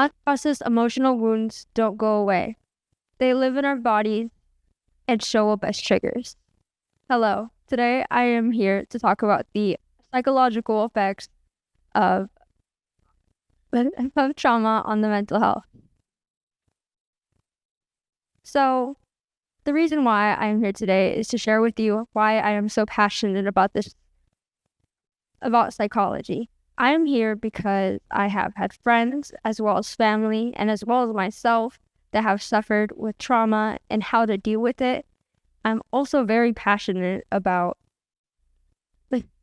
Unprocessed emotional wounds don't go away. They live in our bodies and show up as triggers. Hello, today I am here to talk about the psychological effects of trauma on the mental health. So, the reason why I am here today is to share with you why I am so passionate about psychology. I am here because I have had friends, as well as family, and as well as myself, that have suffered with trauma and how to deal with it. I'm also very passionate about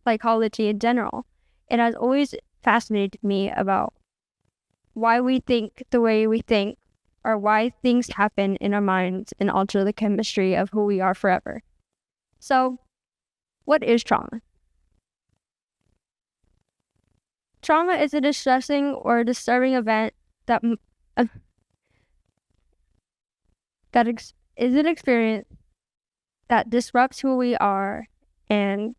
psychology in general. It has always fascinated me about why we think the way we think, or why things happen in our minds and alter the chemistry of who we are forever. So, what is trauma? Trauma is a distressing or disturbing event that is an experience that disrupts who we are and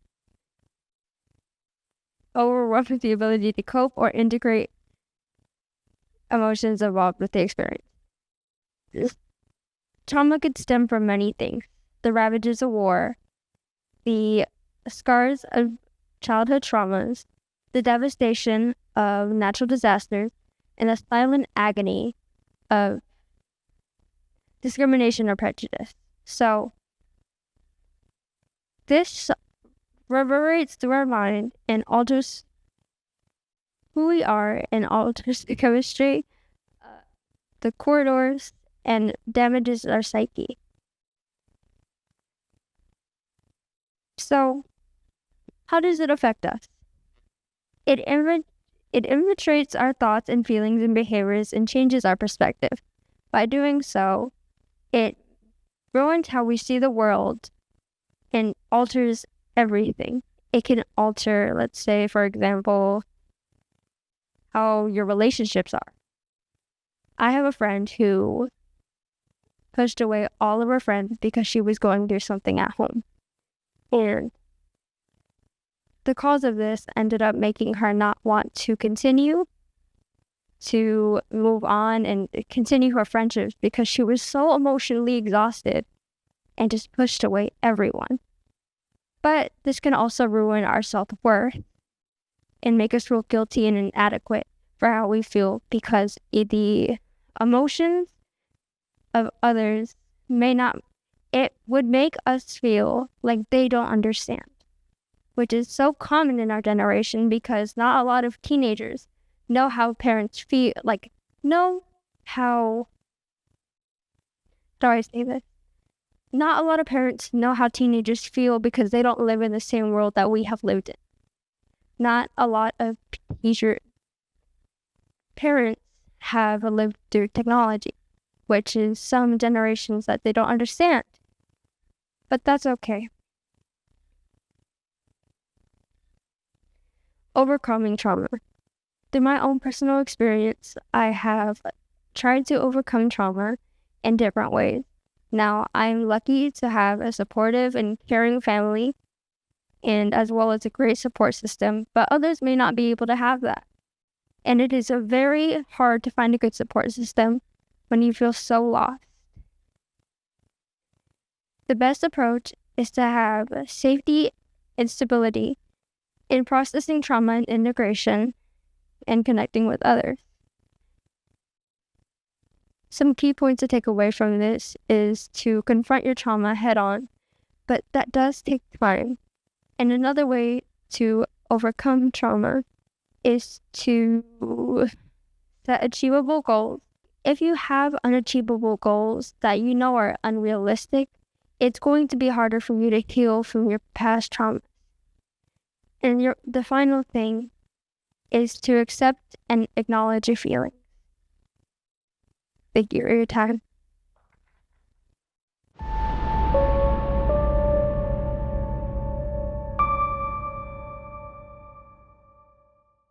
overwhelms the ability to cope or integrate emotions involved with the experience. Trauma could stem from many things: the ravages of war, the scars of childhood traumas, the devastation of natural disasters, and the silent agony of discrimination or prejudice. So, this reverberates through our mind and alters who we are and alters the chemistry, the corridors, and damages our psyche. So, how does it affect us? It infiltrates our thoughts and feelings and behaviors and changes our perspective. By doing so, it ruins how we see the world and alters everything. It can alter, let's say, for example, how your relationships are. I have a friend who pushed away all of her friends because she was going through something at home. And the cause of this ended up making her not want to continue to move on and continue her friendships because she was so emotionally exhausted and just pushed away everyone. But this can also ruin our self-worth and make us feel guilty and inadequate for how we feel, because the emotions of others it would make us feel like they don't understand, which is so common in our generation because not a lot of teenagers know how parents feel, Not a lot of parents know how teenagers feel because they don't live in the same world that we have lived in. Not a lot of parents have lived through technology, which is some generations that they don't understand. But that's okay. Overcoming trauma. Through my own personal experience, I have tried to overcome trauma in different ways. Now, I'm lucky to have a supportive and caring family, and as well as a great support system, but others may not be able to have that. And it is very hard to find a good support system when you feel so lost. The best approach is to have safety and stability in processing trauma and integration and connecting with others. Some key points to take away from this is to confront your trauma head on, but that does take time. And another way to overcome trauma is to set achievable goals. If you have unachievable goals that you know are unrealistic, it's going to be harder for you to heal from your past trauma. And the final thing is to accept and acknowledge your feelings. Thank you for your time.